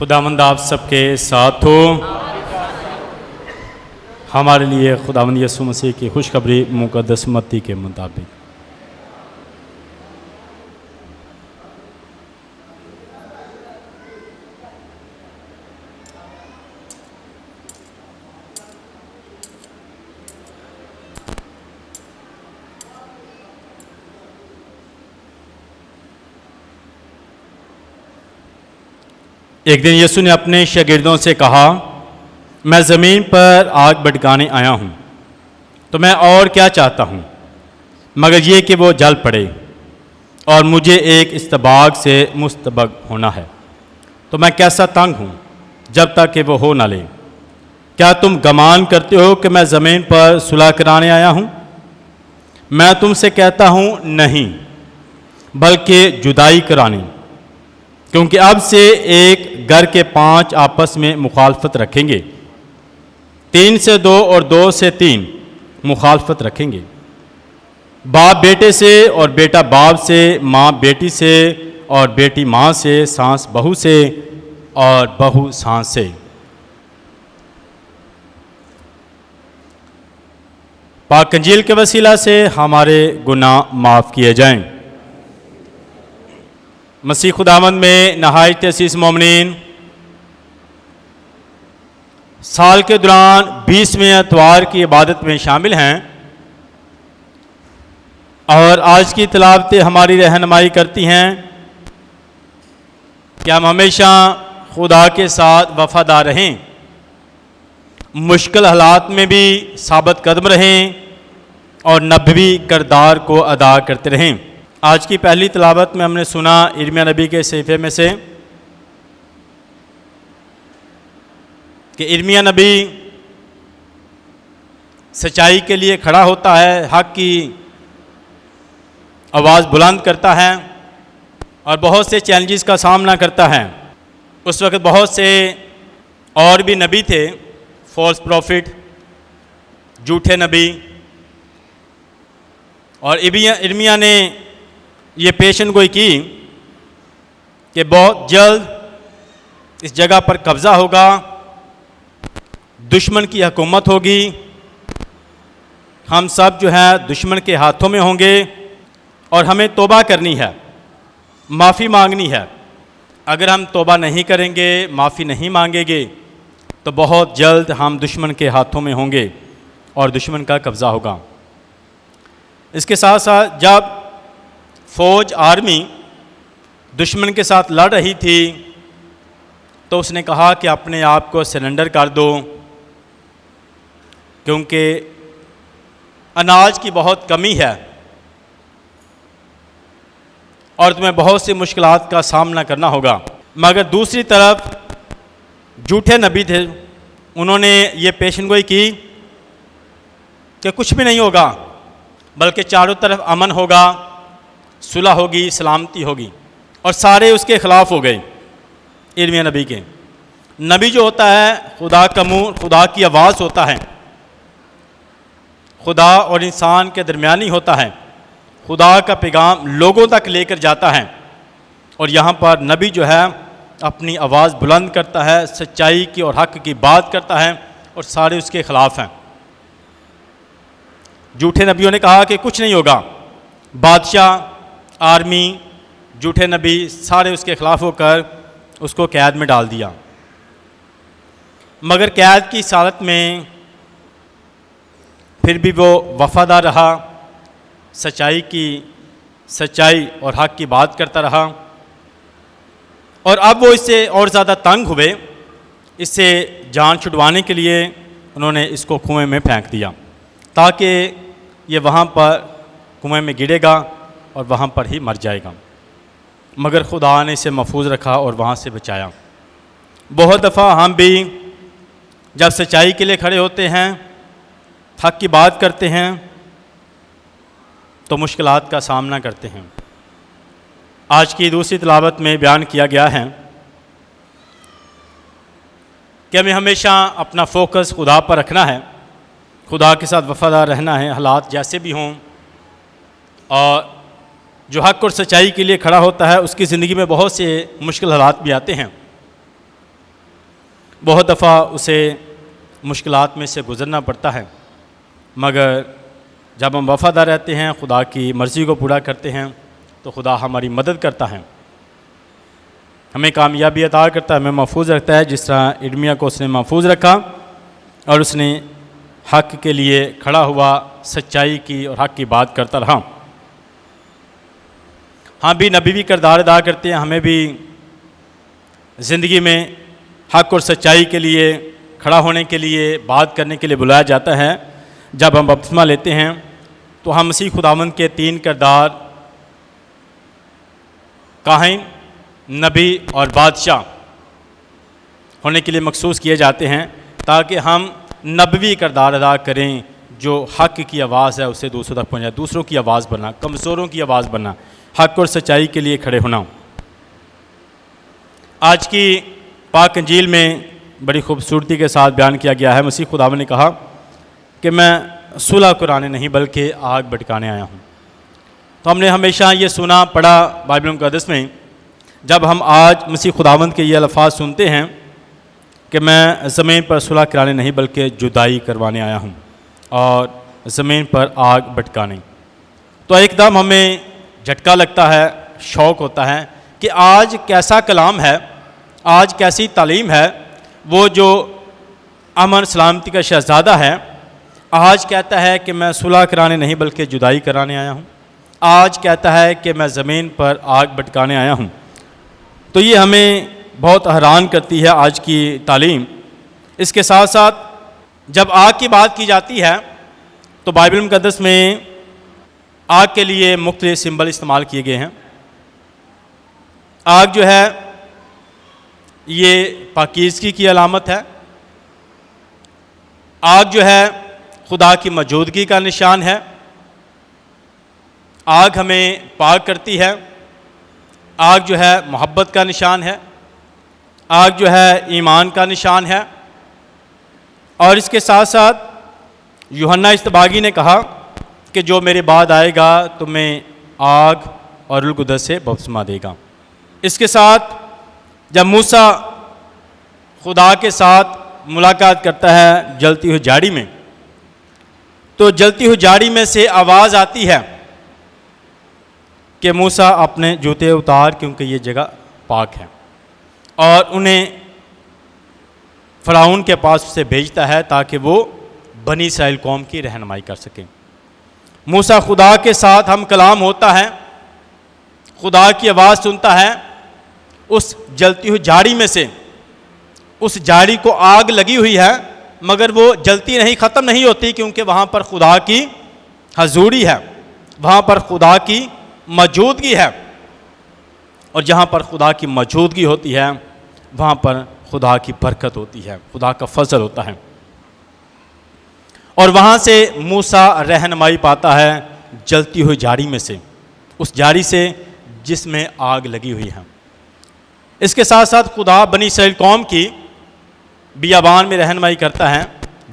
خداوند آپ سب کے ساتھ ہو۔ ہمارے لیے خداوند یسوع مسیح کی خوشخبری مقدس متی کے مطابق۔ ایک دن یسوع نے اپنے شاگردوں سے کہا، میں زمین پر آگ بھڑکانے آیا ہوں، تو میں اور کیا چاہتا ہوں مگر یہ کہ وہ جل پڑے، اور مجھے ایک استباغ سے مستبغ ہونا ہے، تو میں کیسا تنگ ہوں جب تک کہ وہ ہو نہ لے۔ کیا تم گمان کرتے ہو کہ میں زمین پر صلح کرانے آیا ہوں؟ میں تم سے کہتا ہوں نہیں، بلکہ جدائی کرانی، کیونکہ اب سے ایک گھر کے 5 آپس میں مخالفت رکھیں گے، 3 سے 2 اور 2 سے 3 مخالفت رکھیں گے، باپ بیٹے سے اور بیٹا باپ سے، ماں بیٹی سے اور بیٹی ماں سے، ساس بہو سے اور بہو ساس سے۔ پاک انجیل کے وسیلہ سے ہمارے گناہ معاف کیے جائیں۔ مسیح خداوند میں نہایت عزیز مومنین، سال کے دوران 20ویں اتوار کی عبادت میں شامل ہیں، اور آج کی تلاوتیں ہماری رہنمائی کرتی ہیں کہ ہم ہمیشہ خدا کے ساتھ وفادار رہیں، مشکل حالات میں بھی ثابت قدم رہیں اور نبوی کردار کو ادا کرتے رہیں۔ آج کی پہلی تلاوت میں ہم نے سنا ارمیہ نبی کے صحیفے میں سے کہ ارمیہ نبی سچائی کے لیے کھڑا ہوتا ہے، حق کی آواز بلند کرتا ہے اور بہت سے چیلنجز کا سامنا کرتا ہے۔ اس وقت بہت سے اور بھی نبی تھے، فالس پروفٹ، جھوٹے نبی، اور ارمیہ نے یہ پیشن گوئی کی کہ بہت جلد اس جگہ پر قبضہ ہوگا، دشمن کی حکومت ہوگی، ہم سب جو ہے دشمن کے ہاتھوں میں ہوں گے، اور ہمیں توبہ کرنی ہے، معافی مانگنی ہے۔ اگر ہم توبہ نہیں کریں گے، معافی نہیں مانگیں گے، تو بہت جلد ہم دشمن کے ہاتھوں میں ہوں گے اور دشمن کا قبضہ ہوگا۔ اس کے ساتھ ساتھ جب فوج، آرمی دشمن کے ساتھ لڑ رہی تھی تو اس نے کہا کہ اپنے آپ کو سرنڈر کر دو، کیونکہ اناج کی بہت کمی ہے اور تمہیں بہت سی مشکلات کا سامنا کرنا ہوگا۔ مگر دوسری طرف جھوٹے نبی تھے، انہوں نے یہ پیشن گوئی کی کہ کچھ بھی نہیں ہوگا، بلکہ چاروں طرف امن ہوگا، صلح ہوگی، سلامتی ہوگی، اور سارے اس کے خلاف ہو گئے۔ ارمیہ نبی کے نبی جو ہوتا ہے، خدا کا منہ، خدا کی آواز ہوتا ہے، خدا اور انسان کے درمیانی ہوتا ہے، خدا کا پیغام لوگوں تک لے کر جاتا ہے، اور یہاں پر نبی جو ہے اپنی آواز بلند کرتا ہے، سچائی کی اور حق کی بات کرتا ہے، اور سارے اس کے خلاف ہیں۔ جھوٹے نبیوں نے کہا کہ کچھ نہیں ہوگا، بادشاہ، آرمی، جھوٹے نبی سارے اس کے خلاف ہو کر اس کو قید میں ڈال دیا۔ مگر قید کی حالت میں پھر بھی وہ وفادار رہا، سچائی اور حق کی بات کرتا رہا، اور اب وہ اس سے اور زیادہ تنگ ہوئے، اس سے جان چھڑوانے کے لیے انہوں نے اس کو کنویں میں پھینک دیا تاکہ یہ وہاں پر کنویں میں گرے گا اور وہاں پر ہی مر جائے گا۔ مگر خدا نے اسے محفوظ رکھا اور وہاں سے بچایا۔ بہت دفعہ ہم بھی جب سچائی کے لیے کھڑے ہوتے ہیں، حق کی بات کرتے ہیں، تو مشکلات کا سامنا کرتے ہیں۔ آج کی دوسری تلاوت میں بیان کیا گیا ہے کہ ہمیں ہمیشہ اپنا فوکس خدا پر رکھنا ہے، خدا کے ساتھ وفادار رہنا ہے، حالات جیسے بھی ہوں، اور جو حق اور سچائی کے لیے کھڑا ہوتا ہے اس کی زندگی میں بہت سے مشکل حالات بھی آتے ہیں، بہت دفعہ اسے مشکلات میں سے گزرنا پڑتا ہے، مگر جب ہم وفادار رہتے ہیں، خدا کی مرضی کو پورا کرتے ہیں، تو خدا ہماری مدد کرتا ہے، ہمیں کامیابی عطا کرتا ہے، ہمیں محفوظ رکھتا ہے، جس طرح ارمیا کو اس نے محفوظ رکھا اور اس نے حق کے لیے کھڑا ہوا، سچائی کی اور حق کی بات کرتا رہا۔ ہم بھی نبوی کردار ادا کرتے ہیں، ہمیں بھی زندگی میں حق اور سچائی کے لیے کھڑا ہونے کے لیے، بات کرنے کے لیے بلایا جاتا ہے۔ جب ہم بپتسمہ لیتے ہیں تو ہم مسیح خداوند کے 3 کردار کاہن، نبی اور بادشاہ ہونے کے لیے مخصوص کیے جاتے ہیں، تاکہ ہم نبوی کردار ادا کریں، جو حق کی آواز ہے اسے دوسروں تک پہنچائے، دوسروں کی آواز بننا، کمزوروں کی آواز بننا، حق اور سچائی کے لیے کھڑے ہونا۔ آج کی پاک انجیل میں بڑی خوبصورتی کے ساتھ بیان کیا گیا ہے، مسیح خداوند نے کہا کہ میں صلح کرانے نہیں بلکہ آگ بھڑکانے آیا ہوں۔ تو ہم نے ہمیشہ یہ سنا پڑھا بائبل مقدس میں، جب ہم آج مسیح خداوند کے یہ الفاظ سنتے ہیں کہ میں زمین پر صلح کرانے نہیں بلکہ جدائی کروانے آیا ہوں اور زمین پر آگ بھڑکانے، تو ایک دم ہمیں جھٹکا لگتا ہے، شوق ہوتا ہے کہ آج کیسا کلام ہے، آج کیسی تعلیم ہے۔ وہ جو امن سلامتی کا شہزادہ ہے، آج کہتا ہے کہ میں صلح کرانے نہیں بلکہ جدائی کرانے آیا ہوں، آج کہتا ہے کہ میں زمین پر آگ بھڑکانے آیا ہوں۔ تو یہ ہمیں بہت حیران کرتی ہے آج کی تعلیم۔ اس کے ساتھ ساتھ جب آگ کی بات کی جاتی ہے تو بائبل مقدس میں آگ کے لیے مختلف سمبل استعمال کیے گئے ہیں۔ آگ جو ہے یہ پاکیزگی کی علامت ہے، آگ جو ہے خدا کی موجودگی کا نشان ہے، آگ ہمیں پاک کرتی ہے، آگ جو ہے محبت کا نشان ہے، آگ جو ہے ایمان کا نشان ہے۔ اور اس کے ساتھ ساتھ یوحنا اصطباغی نے کہا کہ جو میرے بعد آئے گا تمہیں آگ اور روح القدس سے بپتسمہ دے گا۔ اس کے ساتھ جب موسیٰ خدا کے ساتھ ملاقات کرتا ہے جلتی ہوئی جھاڑی میں، تو جلتی ہوئی جھاڑی میں سے آواز آتی ہے کہ موسیٰ اپنے جوتے اتار کیونکہ یہ جگہ پاک ہے، اور انہیں فرعون کے پاس اسے بھیجتا ہے تاکہ وہ بنی اسرائیل قوم کی رہنمائی کر سکیں۔ موسیٰ خدا کے ساتھ ہم کلام ہوتا ہے، خدا کی آواز سنتا ہے، اس جلتی ہوئی جھاڑی میں سے، اس جھاڑی کو آگ لگی ہوئی ہے مگر وہ جلتی نہیں، ختم نہیں ہوتی، کیونکہ وہاں پر خدا کی حضوری ہے، وہاں پر خدا کی موجودگی ہے، اور جہاں پر خدا کی موجودگی ہوتی ہے وہاں پر خدا کی برکت ہوتی ہے، خدا کا فضل ہوتا ہے۔ اور وہاں سے موسیٰ رہنمائی پاتا ہے جلتی ہوئی جھاڑی میں سے، اس جھاڑی سے جس میں آگ لگی ہوئی ہے۔ اس کے ساتھ ساتھ خدا بنی اسرائیل قوم کی بیابان میں رہنمائی کرتا ہے،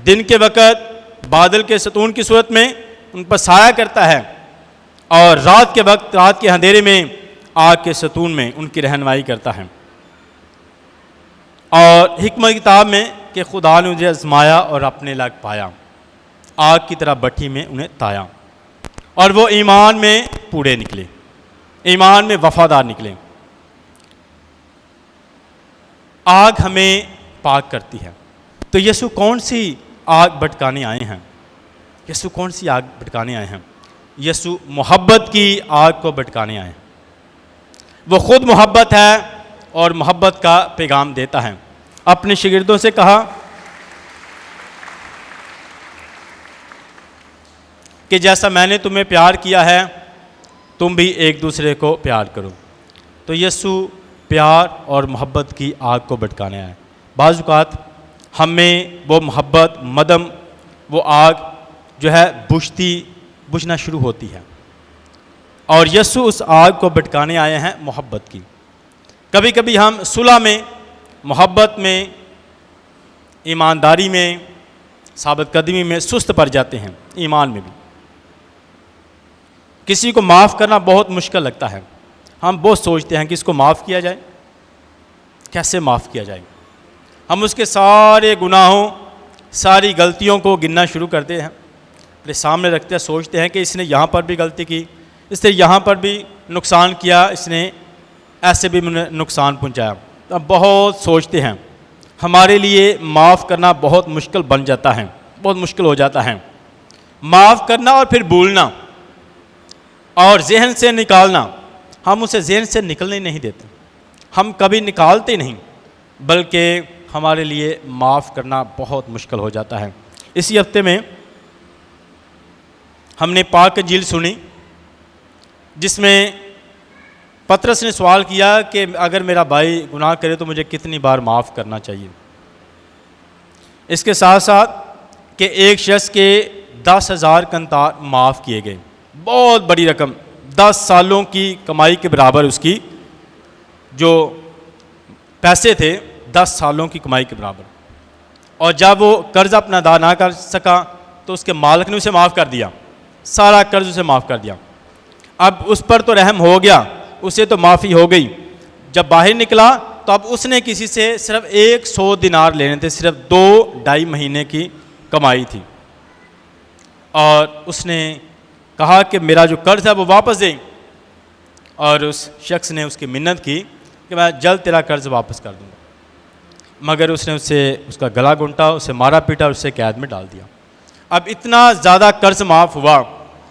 دن کے وقت بادل کے ستون کی صورت میں ان پر سایہ کرتا ہے، اور رات کے وقت، رات کے اندھیرے میں آگ کے ستون میں ان کی رہنمائی کرتا ہے۔ اور حکمت کتاب میں کہ خدا نے انہیں آزمایا اور اپنے لائق پایا، آگ کی طرح بٹھی میں انہیں تایا، اور وہ ایمان میں پورے نکلے، ایمان میں وفادار نکلے۔ آگ ہمیں پاک کرتی ہے۔ تو یسوع کون سی آگ بھڑکانے آئے ہیں؟ یسوع کون سی آگ بھڑکانے آئے ہیں؟ یسوع محبت کی آگ کو بھڑکانے آئے ہیں۔ وہ خود محبت ہے اور محبت کا پیغام دیتا ہے۔ اپنے شاگردوں سے کہا کہ جیسا میں نے تمہیں پیار کیا ہے تم بھی ایک دوسرے کو پیار کرو۔ تو یسوع پیار اور محبت کی آگ کو بھڑکانے آئے۔ بعض اوقات ہمیں وہ محبت، مدم، وہ آگ جو ہے بجھنا شروع ہوتی ہے، اور یسوع اس آگ کو بھڑکانے آئے ہیں محبت کی۔ کبھی کبھی ہم صلح میں، محبت میں، ایمانداری میں، ثابت قدمی میں سست پڑ جاتے ہیں، ایمان میں بھی۔ کسی کو معاف کرنا بہت مشکل لگتا ہے، ہم بہت سوچتے ہیں کہ اس کو معاف کیا جائے، کیسے معاف کیا جائے۔ ہم اس کے سارے گناہوں ساری غلطیوں کو گننا شروع کرتے ہیں، اپنے سامنے رکھتے ہیں، سوچتے ہیں کہ اس نے یہاں پر بھی غلطی کی، اس نے یہاں پر بھی نقصان کیا، اس نے ایسے بھی نقصان پہنچایا۔ اب بہت سوچتے ہیں، ہمارے لیے معاف کرنا بہت مشکل بن جاتا ہے، بہت مشکل ہو جاتا ہے۔ معاف کرنا اور پھر بھولنا اور ذہن سے نکالنا، ہم اسے ذہن سے نکلنے نہیں دیتے، ہم کبھی نکالتے نہیں، بلکہ ہمارے لیے معاف کرنا بہت مشکل ہو جاتا ہے۔ اسی ہفتے میں ہم نے پاک انجیل سنی جس میں پطرس نے سوال کیا کہ اگر میرا بھائی گناہ کرے تو مجھے کتنی بار معاف کرنا چاہیے۔ اس کے ساتھ ساتھ کہ ایک شخص کے 10,000 قنطار معاف کیے گئے، بہت بڑی رقم، 10 سالوں کی کمائی کے برابر اس کی جو پیسے تھے، 10 سالوں کی کمائی کے برابر۔ اور جب وہ قرض اپنا ادا نہ کر سکا تو اس کے مالک نے اسے معاف کر دیا، سارا قرض اسے معاف کر دیا۔ اب اس پر تو رحم ہو گیا، اسے تو معافی ہو گئی۔ جب باہر نکلا تو اب اس نے کسی سے صرف 100 دینار لینے تھے، صرف 2-2.5 مہینے کی کمائی تھی، اور اس نے کہا کہ میرا جو قرض ہے وہ واپس دیں، اور اس شخص نے اس کی منت کی کہ میں جلد تیرا قرض واپس کر دوں گا، مگر اس نے اس کا گلا گھونٹا، اسے مارا پیٹا اور اسے قید میں ڈال دیا۔ اب اتنا زیادہ قرض معاف ہوا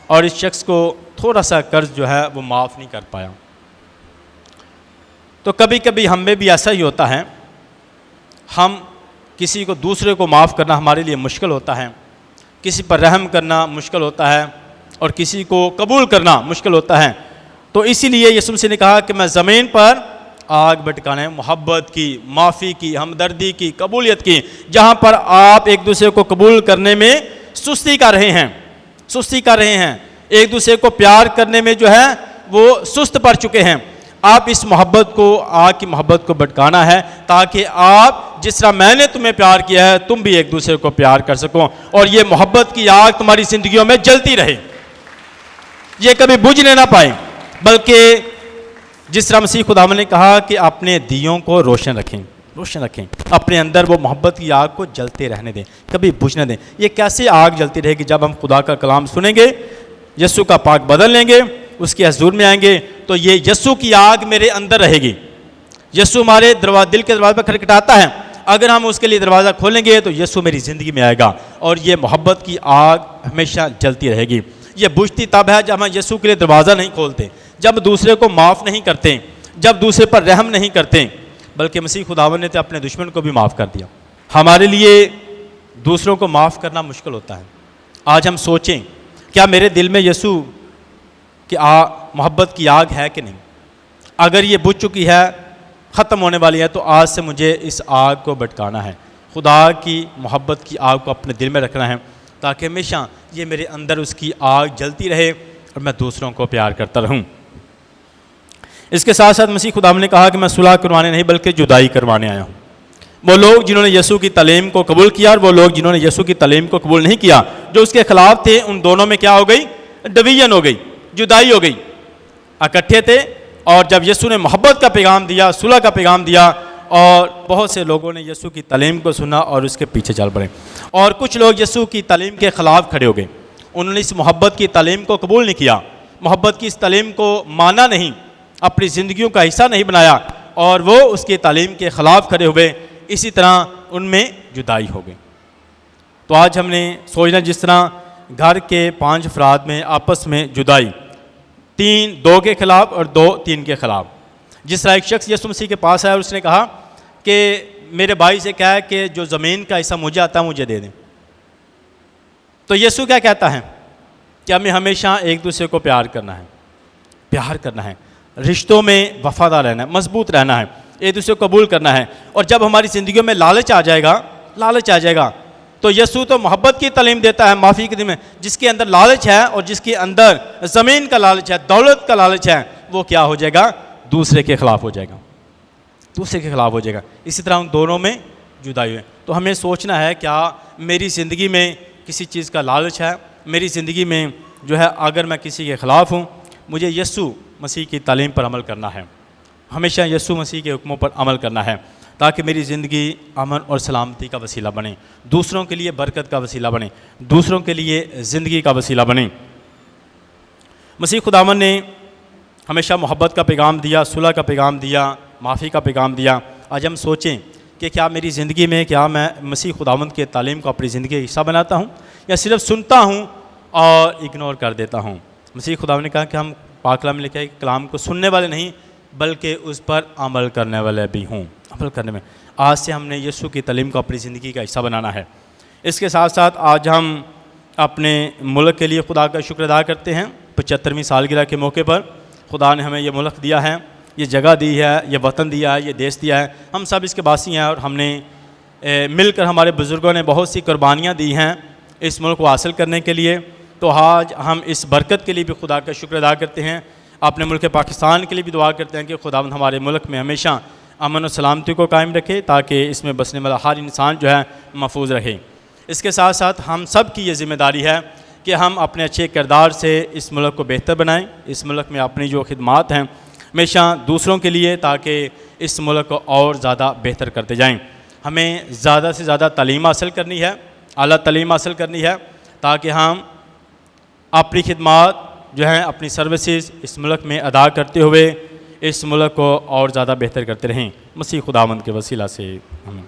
اور اس شخص کو تھوڑا سا قرض جو ہے وہ معاف نہیں کر پایا۔ تو کبھی کبھی ہم میں بھی ایسا ہی ہوتا ہے، ہم کسی کو دوسرے کو معاف کرنا ہمارے لیے مشکل ہوتا ہے، کسی پر رحم کرنا مشکل ہوتا ہے اور کسی کو قبول کرنا مشکل ہوتا ہے۔ تو اسی لیے یسوع مسیح نے کہا کہ میں زمین پر آگ بھڑکانے، محبت کی، معافی کی، ہمدردی کی، قبولیت کی، جہاں پر آپ ایک دوسرے کو قبول کرنے میں سستی کر رہے ہیں، ایک دوسرے کو پیار کرنے میں جو ہے وہ سست پڑ چکے ہیں، آپ اس محبت کو، آگ کی محبت کو بھڑکانا ہے، تاکہ آپ جس طرح میں نے تمہیں پیار کیا ہے تم بھی ایک دوسرے کو پیار کر سکو، اور یہ محبت کی آگ تمہاری زندگیوں میں جلتی رہے، یہ کبھی بجھنے نہ پائے، بلکہ جس طرح مسیح خداوند نے کہا کہ اپنے دیوں کو روشن رکھیں، اپنے اندر وہ محبت کی آگ کو جلتے رہنے دیں، کبھی بجھ نہ دیں۔ یہ کیسے آگ جلتی رہے گی؟ جب ہم خدا کا کلام سنیں گے، یسوع کا پاک بدن لیں گے، اس کے حضور میں آئیں گے، تو یہ یسوع کی آگ میرے اندر رہے گی۔ یسوع ہمارے دل کے دروازے پر کھٹکھٹاتا ہے، اگر ہم اس کے لیے دروازہ کھولیں گے تو یسوع میری زندگی میں آئے گا، اور یہ محبت کی آگ ہمیشہ جلتی رہے گی۔ یہ بجھتی تب ہے جب ہم یسوع کے لیے دروازہ نہیں کھولتے، جب دوسرے کو معاف نہیں کرتے، جب دوسرے پر رحم نہیں کرتے، بلکہ مسیح خداوند نے تو اپنے دشمن کو بھی معاف کر دیا۔ ہمارے لیے دوسروں کو معاف کرنا مشکل ہوتا ہے۔ آج ہم سوچیں، کیا میرے دل میں یسوع کی محبت کی آگ ہے کہ نہیں؟ اگر یہ بجھ چکی ہے، ختم ہونے والی ہے، تو آج سے مجھے اس آگ کو بھڑکانا ہے، خدا کی محبت کی آگ کو اپنے دل میں رکھنا ہے، تاکہ ہمیشہ یہ میرے اندر اس کی آگ جلتی رہے اور میں دوسروں کو پیار کرتا رہوں۔ اس کے ساتھ ساتھ مسیح خداوند نے کہا کہ میں صلح کروانے نہیں بلکہ جدائی کروانے آیا ہوں۔ وہ لوگ جنہوں نے یسوع کی تعلیم کو قبول کیا اور وہ لوگ جنہوں نے یسوع کی تعلیم کو قبول نہیں کیا، جو اس کے خلاف تھے، ان دونوں میں کیا ہو گئی؟ ڈویژن ہو گئی، جدائی ہو گئی۔ اکٹھے تھے، اور جب یسوع نے محبت کا پیغام دیا، صلح کا پیغام دیا، اور بہت سے لوگوں نے یسوع کی تعلیم کو سنا اور اس کے پیچھے چل پڑے، اور کچھ لوگ یسوع کی تعلیم کے خلاف کھڑے ہو گئے، انہوں نے اس محبت کی تعلیم کو قبول نہیں کیا، محبت کی اس تعلیم کو مانا نہیں، اپنی زندگیوں کا حصہ نہیں بنایا، اور وہ اس کی تعلیم کے خلاف کھڑے ہوئے، اسی طرح ان میں جدائی ہو گئی۔ تو آج ہم نے سوچنا، جس طرح گھر کے 5 افراد میں آپس میں جدائی، 3 2 کے خلاف اور 2 3 کے خلاف، جس طرح ایک شخص یسوع مسیح کے پاس آیا اور اس نے کہا کہ میرے بھائی سے کہا ہے کہ جو زمین کا حصہ مجھے آتا ہے مجھے دے دیں، تو یسوع کیا کہتا ہے کہ ہمیں ہمیشہ ایک دوسرے کو پیار کرنا ہے، رشتوں میں وفادار رہنا ہے، مضبوط رہنا ہے، ایک دوسرے کو قبول کرنا ہے۔ اور جب ہماری زندگیوں میں لالچ آ جائے گا تو یسوع تو محبت کی تعلیم دیتا ہے، معافی کی تعلیم، جس کے اندر لالچ ہے اور جس کے اندر زمین کا لالچ ہے، دولت کا لالچ ہے، وہ کیا ہو جائے گا؟ دوسرے کے خلاف ہو جائے گا، اسی طرح ان دونوں میں جدائی ہوئے۔ تو ہمیں سوچنا ہے، کیا میری زندگی میں کسی چیز کا لالچ ہے؟ میری زندگی میں جو ہے اگر میں کسی کے خلاف ہوں، مجھے یسوع مسیح کی تعلیم پر عمل کرنا ہے، ہمیشہ یسوع مسیح کے حکموں پر عمل کرنا ہے، تاکہ میری زندگی امن اور سلامتی کا وسیلہ بنے، دوسروں کے لیے برکت کا وسیلہ بنے، دوسروں کے لیے زندگی کا وسیلہ بنے۔ مسیح خداوند نے ہمیشہ محبت کا پیغام دیا، صلح کا پیغام دیا، معافی کا پیغام دیا۔ آج ہم سوچیں کہ کیا میری زندگی میں کیا میں مسیح خداوند کے تعلیم کو اپنی زندگی کا حصہ بناتا ہوں یا صرف سنتا ہوں اور اگنور کر دیتا ہوں۔ مسیح خداوند نے کہا کہ ہم پاک کلام میں لکھا ہے کہ کلام کو سننے والے نہیں بلکہ اس پر عمل کرنے والے بھی ہوں۔ عمل کرنے میں آج سے ہم نے یسوع کی تعلیم کو اپنی زندگی کا حصہ بنانا ہے۔ اس کے ساتھ ساتھ آج ہم اپنے ملک کے لیے خدا کا شکر ادا کرتے ہیں۔ 75ویں سالگرہ کے موقع پر خدا نے ہمیں یہ ملک دیا ہے، یہ جگہ دی ہے، یہ وطن دیا ہے، یہ دیش دیا ہے۔ ہم سب اس کے باسی ہیں اور ہم نے مل کر ہمارے بزرگوں نے بہت سی قربانیاں دی ہیں اس ملک کو حاصل کرنے کے لیے۔ تو آج ہم اس برکت کے لیے بھی خدا کا شکر ادا کرتے ہیں، اپنے ملک پاکستان کے لیے بھی دعا کرتے ہیں کہ خداوند ہمارے ملک میں ہمیشہ امن و سلامتی کو قائم رکھے تاکہ اس میں بسنے والا ہر انسان جو ہے محفوظ رہے۔ اس کے ساتھ ساتھ ہم سب کی یہ ذمہ داری ہے کہ ہم اپنے اچھے کردار سے اس ملک کو بہتر بنائیں، اس ملک میں اپنی جو خدمات ہیں ہمیشہ دوسروں کے لیے، تاکہ اس ملک کو اور زیادہ بہتر کرتے جائیں۔ ہمیں زیادہ سے زیادہ تعلیم حاصل کرنی ہے، اعلیٰ تعلیم حاصل کرنی ہے، تاکہ ہم اپنی خدمات جو ہیں اپنی سروسز اس ملک میں ادا کرتے ہوئے اس ملک کو اور زیادہ بہتر کرتے رہیں۔ مسیح خداوند کے وسیلہ سے ہم